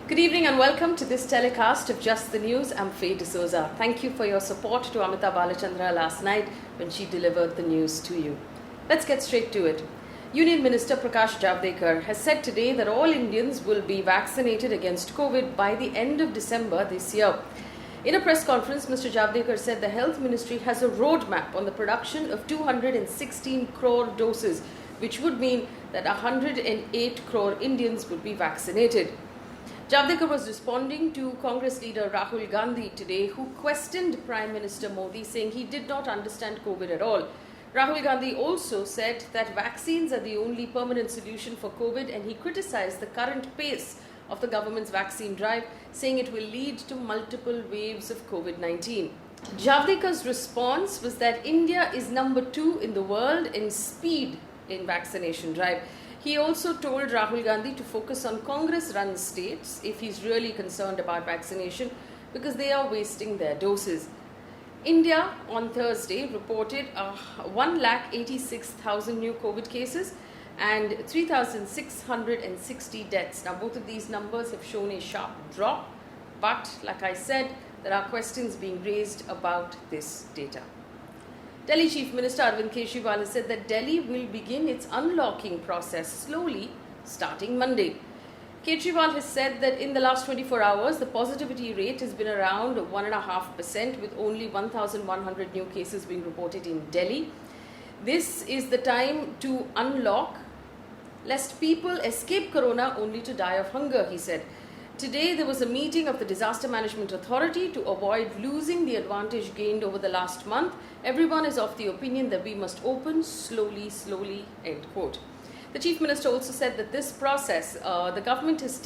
Good evening and welcome to this telecast of Just the News. I'm Faye D'Souza. Thank you for your support to Amita Balachandra last night when she delivered the news to you. Let's get straight to it. Union Minister Prakash Javadekar has said today that all Indians will be vaccinated against COVID by the end of December this year. In a press conference, Mr. Javadekar said the Health Ministry has a roadmap on the production of 216 crore doses, which would mean that 108 crore Indians would be vaccinated. Javadekar was responding to Congress leader Rahul Gandhi today, who questioned Prime Minister Modi, saying he did not understand COVID at all. Rahul Gandhi also said that vaccines are the only permanent solution for COVID, and he criticized the current pace of the government's vaccine drive, saying it will lead to multiple waves of COVID-19. Javdekar's response was that India is number 2 in the world in speed in vaccination drive. He also told Rahul Gandhi to focus on Congress-run states if he's really concerned about vaccination, because they are wasting their doses. India on Thursday reported 186,000 new COVID cases and 3,660 deaths. Now, both of these numbers have shown a sharp drop, but like I said, there are questions being raised about this data. Delhi Chief Minister Arvind Kejriwal has said that Delhi will begin its unlocking process slowly starting Monday. Kejriwal has said that in the last 24 hours, the positivity rate has been around 1.5%, with only 1,100 new cases being reported in Delhi. This is the time to unlock, lest people escape corona only to die of hunger, he said. Today, there was a meeting of the Disaster Management Authority to avoid losing the advantage gained over the last month. Everyone is of the opinion that we must open slowly, end quote. The Chief Minister also said that this process, the government has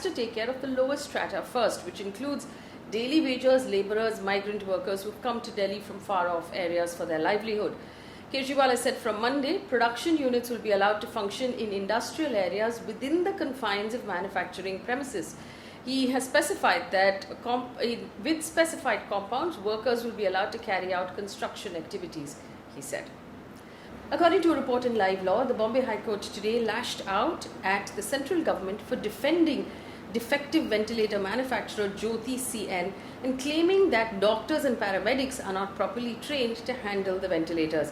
to take care of the lowest strata first, which includes daily wagers, labourers, migrant workers who've come to Delhi from far-off areas for their livelihood. Kejriwal has said from Monday, production units will be allowed to function in industrial areas within the confines of manufacturing premises. He has specified that with specified compounds, workers will be allowed to carry out construction activities, he said. According to a report in Live Law, the Bombay High Court today lashed out at the central government for defending defective ventilator manufacturer Jyoti CN and claiming that doctors and paramedics are not properly trained to handle the ventilators.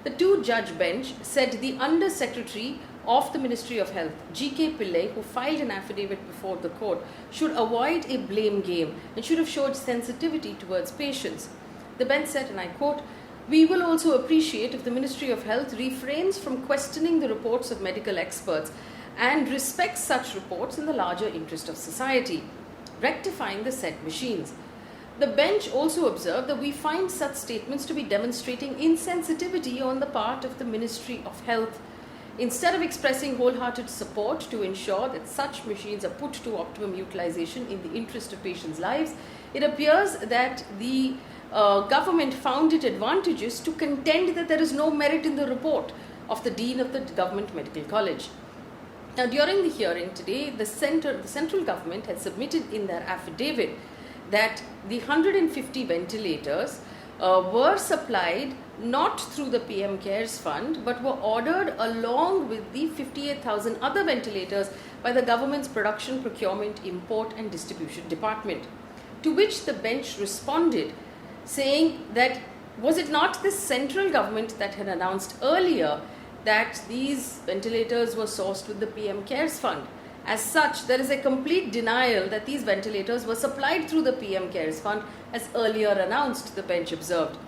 The two-judge bench said the Under Secretary of the Ministry of Health, G.K. Pillai, who filed an affidavit before the court, should avoid a blame game and should have showed sensitivity towards patients. The bench said, and I quote, "We will also appreciate if the Ministry of Health refrains from questioning the reports of medical experts and respects such reports in the larger interest of society, rectifying the said machines." The bench also observed that we find such statements to be demonstrating insensitivity on the part of the Ministry of Health. Instead of expressing wholehearted support to ensure that such machines are put to optimum utilization in the interest of patients' lives, it appears that the government found it advantageous to contend that there is no merit in the report of the Dean of the Government Medical College. Now, during the hearing today, the central government had submitted in their affidavit that the 150 ventilators were supplied not through the PM CARES Fund, but were ordered along with the 58,000 other ventilators by the government's Production, Procurement, Import and Distribution Department. To which the bench responded, saying that was it not the central government that had announced earlier that these ventilators were sourced with the PM CARES Fund? As such, there is a complete denial that these ventilators were supplied through the PM CARES Fund, as earlier announced, the bench observed.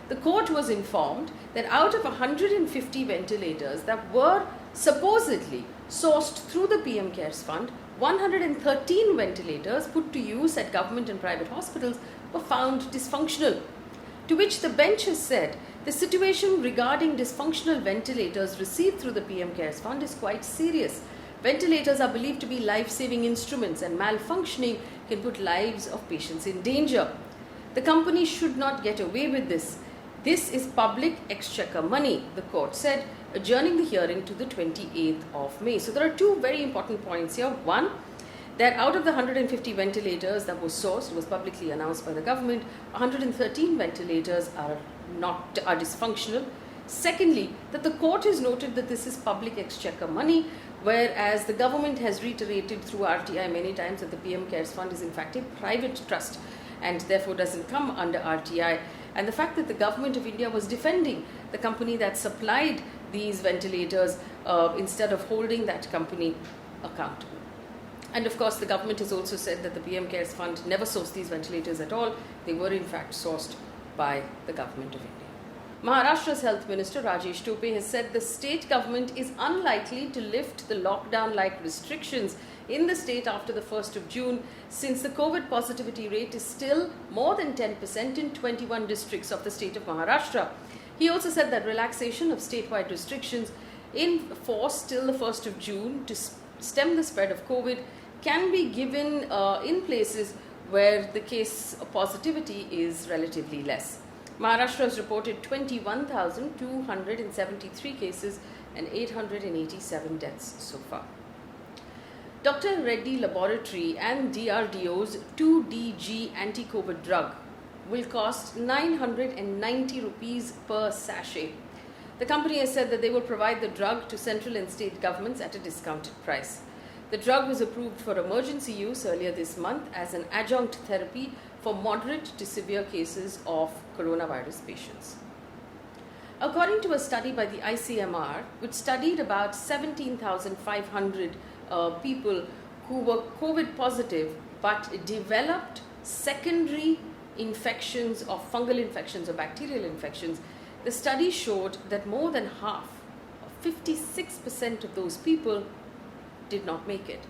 The court was informed that out of 150 ventilators that were supposedly sourced through the PM CARES Fund, 113 ventilators put to use at government and private hospitals were found dysfunctional. To which the bench has said the situation regarding dysfunctional ventilators received through the PM CARES Fund is quite serious. Ventilators are believed to be life-saving instruments, and malfunctioning can put lives of patients in danger. The company should not get away with this. This is public exchequer money, the court said, adjourning the hearing to the 28th of May. So there are two very important points here. One, that out of the 150 ventilators that were sourced, it was publicly announced by the government, 113 ventilators are dysfunctional. Secondly, that the court has noted that this is public exchequer money, whereas the government has reiterated through RTI many times that the PM Cares Fund is in fact a private trust and therefore doesn't come under RTI. And the fact that the government of India was defending the company that supplied these ventilators instead of holding that company accountable. And of course, the government has also said that the PM Cares Fund never sourced these ventilators at all. They were in fact sourced by the government of India. Maharashtra's Health Minister Rajesh Tope has said the state government is unlikely to lift the lockdown-like restrictions in the state after the 1st of June, since the COVID positivity rate is still more than 10% in 21 districts of the state of Maharashtra. He also said that relaxation of statewide restrictions in force till the 1st of June to stem the spread of COVID can be given in places where the case positivity is relatively less. Maharashtra has reported 21,273 cases and 887 deaths so far. Dr. Reddy Laboratory and DRDO's 2DG anti-COVID drug will cost 990 rupees per sachet. The company has said that they will provide the drug to central and state governments at a discounted price. The drug was approved for emergency use earlier this month as an adjunct therapy for moderate to severe cases of coronavirus patients. According to a study by the ICMR, which studied about 17,500 people who were COVID positive but developed secondary infections of fungal infections or bacterial infections, the study showed that more than half, 56% of those people, did not make it.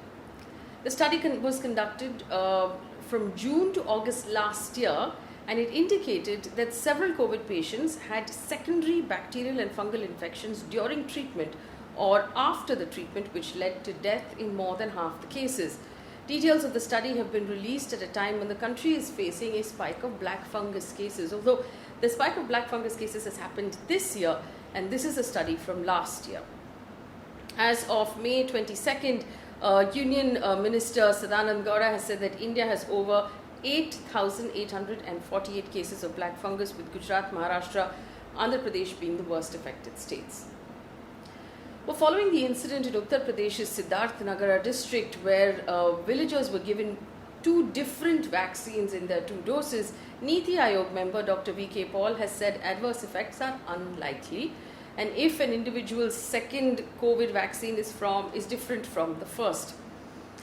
The study was conducted from June to August last year, and it indicated that several COVID patients had secondary bacterial and fungal infections during treatment or after the treatment, which led to death in more than half the cases. Details of the study have been released at a time when the country is facing a spike of black fungus cases, although the spike of black fungus cases has happened this year, and this is a study from last year. As of May 22nd, Union Minister Sadanand Gowda has said that India has over 8,848 cases of black fungus, with Gujarat, Maharashtra, Andhra Pradesh being the worst affected states. Well, following the incident in Uttar Pradesh's Siddharth Nagara district, where villagers were given two different vaccines in their 2 doses, Niti Aayog member Dr. V.K. Paul has said adverse effects are unlikely, and if an individual's second COVID vaccine is different from the first.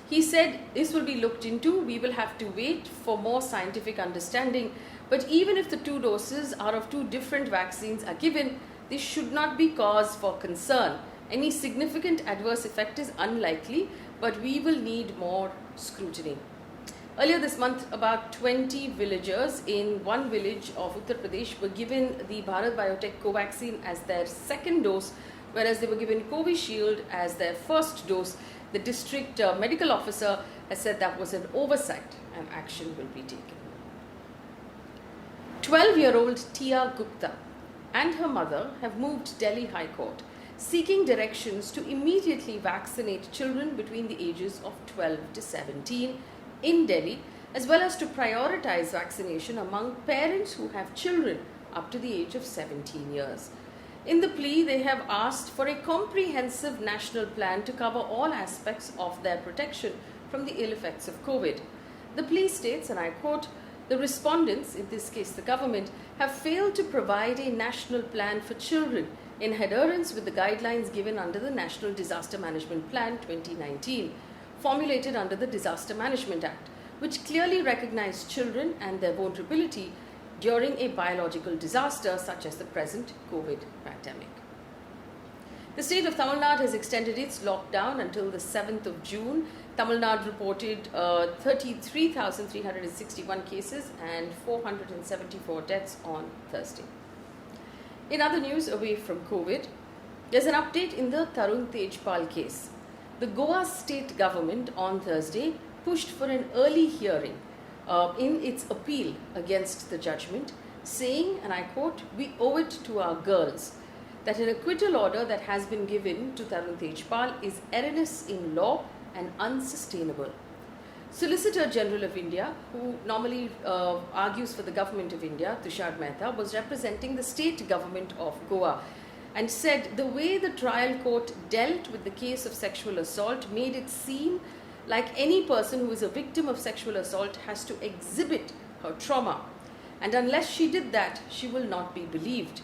He said this will be looked into. We will have to wait for more scientific understanding, but even if the 2 doses are of 2 different vaccines are given, this should not be cause for concern. Any significant adverse effect is unlikely, but we will need more scrutiny. Earlier this month, about 20 villagers in one village of Uttar Pradesh were given the Bharat Biotech Covaxin as their second dose, whereas they were given Covishield as their first dose. The district medical officer has said that was an oversight and action will be taken. 12-year-old Tia Gupta and her mother have moved Delhi High Court, seeking directions to immediately vaccinate children between the ages of 12 to 17 in Delhi, as well as to prioritize vaccination among parents who have children up to the age of 17 years. In the plea, they have asked for a comprehensive national plan to cover all aspects of their protection from the ill effects of COVID. The plea states, and I quote, "The respondents, in this case the government, have failed to provide a national plan for children in adherence with the guidelines given under the National Disaster Management Plan 2019, formulated under the Disaster Management Act, which clearly recognize children and their vulnerability during a biological disaster such as the present COVID pandemic." The state of Tamil Nadu has extended its lockdown until the 7th of June. Tamil Nadu reported 33,361 cases and 474 deaths on Thursday. In other news away from COVID, there's an update in the Tarun Tejpal case. The Goa state government on Thursday pushed for an early hearing in its appeal against the judgment, saying, and I quote, "We owe it to our girls that an acquittal order that has been given to Tarun Tejpal is erroneous in law and unsustainable." Solicitor General of India, who normally argues for the government of India, Tushar Mehta, was representing the state government of Goa. and said the way the trial court dealt with the case of sexual assault made it seem like any person who is a victim of sexual assault has to exhibit her trauma, and unless she did that, she will not be believed.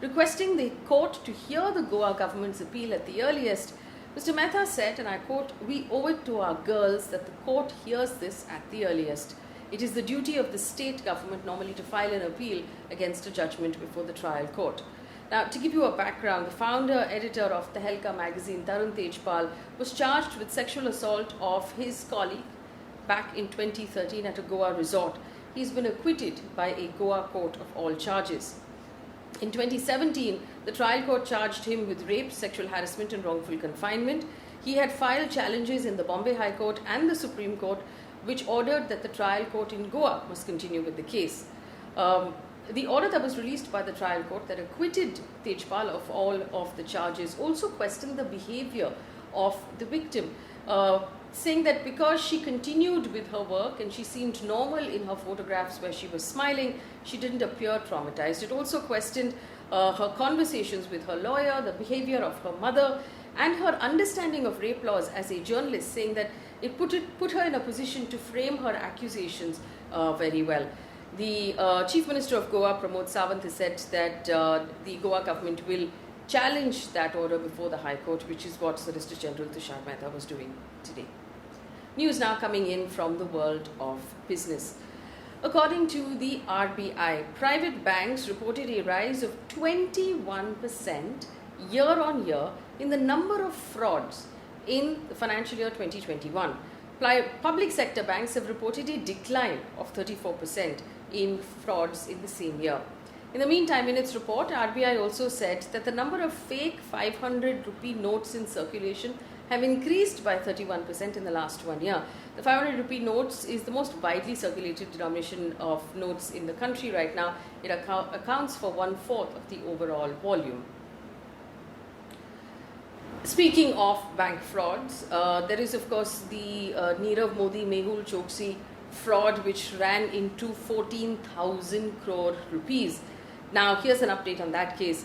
Requesting the court to hear the Goa government's appeal at the earliest, Mr. Mehta said, and I quote, "We owe it to our girls that the court hears this at the earliest. It is the duty of the state government normally to file an appeal against a judgment before the trial court." Now, to give you a background, the founder editor of Tehelka magazine, Tarun Tejpal, was charged with sexual assault of his colleague back in 2013 at a Goa resort. He's been acquitted by a Goa court of all charges. In 2017, the trial court charged him with rape, sexual harassment and wrongful confinement. He had filed challenges in the Bombay High Court and the Supreme Court, which ordered that the trial court in Goa must continue with the case. The order that was released by the trial court that acquitted Tejpal of all of the charges also questioned the behavior of the victim, saying that because she continued with her work and she seemed normal in her photographs where she was smiling, she didn't appear traumatized. It also questioned her conversations with her lawyer, the behavior of her mother, and her understanding of rape laws as a journalist, saying that it put her in a position to frame her accusations very well. The Chief Minister of Goa, Pramod Sawant, has said that the Goa government will challenge that order before the High Court, which is what Solicitor General Tushar Mehta was doing today. News now coming in from the world of business. According to the RBI, private banks reported a rise of 21% year on year in the number of frauds in the financial year 2021. Public sector banks have reported a decline of 34% in frauds in the same year. In the meantime, in its report, RBI also said that the number of fake 500 rupee notes in circulation have increased by 31% in the last 1 year. The 500 rupee notes is the most widely circulated denomination of notes in the country right now. It accounts for 1/4 of the overall volume. Speaking of bank frauds, there is of course the Nirav Modi Mehul Choksi fraud, which ran into 14,000 crore rupees. Now, here's an update on that case.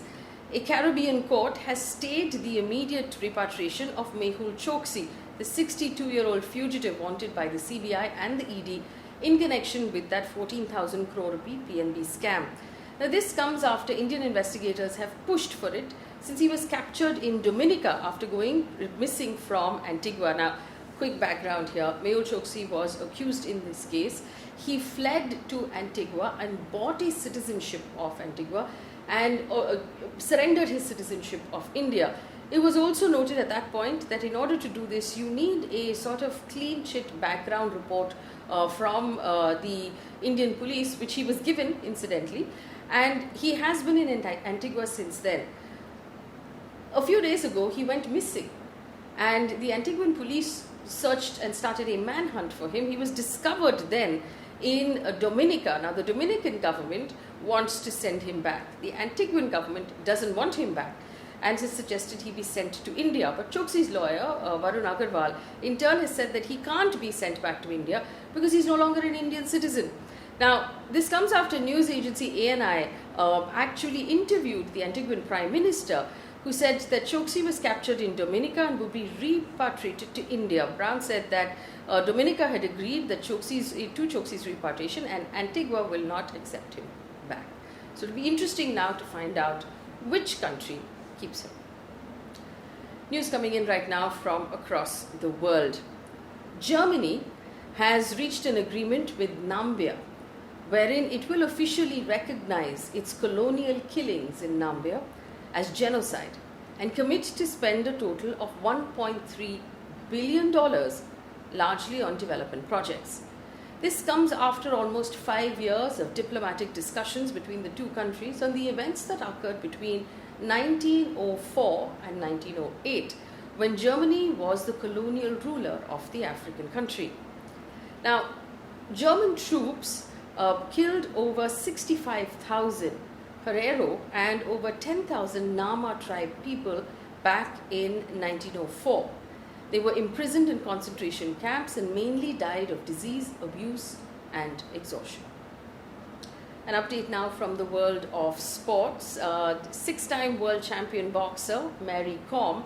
A Caribbean court has stayed the immediate repatriation of Mehul Choksi, the 62-year-old fugitive wanted by the CBI and the ED in connection with that 14,000 crore rupee PNB scam. Now, this comes after Indian investigators have pushed for it since he was captured in Dominica after going missing from Antigua. Now, quick background here. Mehul Choksi was accused in this case. He fled to Antigua and bought a citizenship of Antigua and surrendered his citizenship of India. It was also noted at that point that in order to do this, you need a sort of clean chit background report from the Indian police, which he was given, incidentally, and he has been in Antigua since then. A few days ago, he went missing, and the Antiguan police searched and started a manhunt for him. He was discovered then in Dominica. Now, the Dominican government wants to send him back. The Antiguan government doesn't want him back and has suggested he be sent to India. But Choksi's lawyer, Varun Agarwal, in turn has said that he can't be sent back to India because he's no longer an Indian citizen. Now, this comes after news agency ANI actually interviewed the Antiguan Prime Minister, who said that Choksi was captured in Dominica and would be repatriated to India. Brown said that Dominica had agreed that to Choksi's repatriation and Antigua will not accept him back. So it'll be interesting now to find out which country keeps him. News coming in right now from across the world. Germany has reached an agreement with Nambia, wherein it will officially recognize its colonial killings in Nambia as genocide and commit to spend a total of $1.3 billion, largely on development projects. This comes after almost 5 years of diplomatic discussions between the two countries on the events that occurred between 1904 and 1908, when Germany was the colonial ruler of the African country. Now, German troops killed over 65,000 Herero and over 10,000 Nama tribe people back in 1904. They were imprisoned in concentration camps and mainly died of disease, abuse, and exhaustion. An update now from the world of sports. Six-time world champion boxer Mary Kom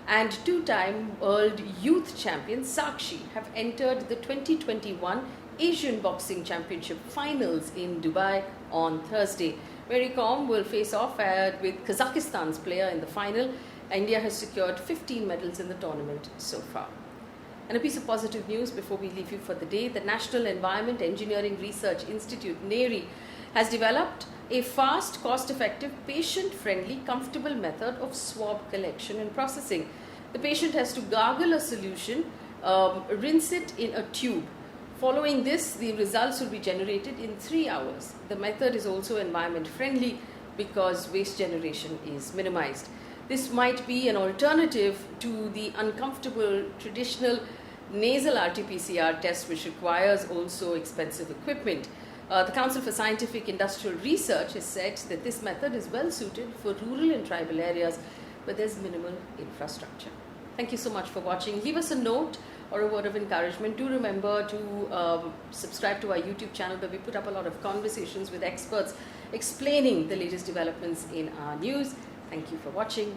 and two-time world youth champion Sakshi have entered the 2021 Asian Boxing Championship finals in Dubai on Thursday. Mary Kom will face off with Kazakhstan's player in the final. India has secured 15 medals in the tournament so far. And a piece of positive news before we leave you for the day. The National Environment Engineering Research Institute, NERI, has developed a fast, cost-effective, patient-friendly, comfortable method of swab collection and processing. The patient has to gargle a solution, rinse it in a tube. Following this, the results will be generated in 3 hours. The method is also environment-friendly because waste generation is minimized. This might be an alternative to the uncomfortable traditional nasal RT-PCR test, which requires also expensive equipment. The Council for Scientific Industrial Research has said that this method is well suited for rural and tribal areas where there's minimal infrastructure. Thank you so much for watching. Leave us a note or a word of encouragement. Do remember to subscribe to our YouTube channel, where we put up a lot of conversations with experts explaining the latest developments in our news. Thank you for watching.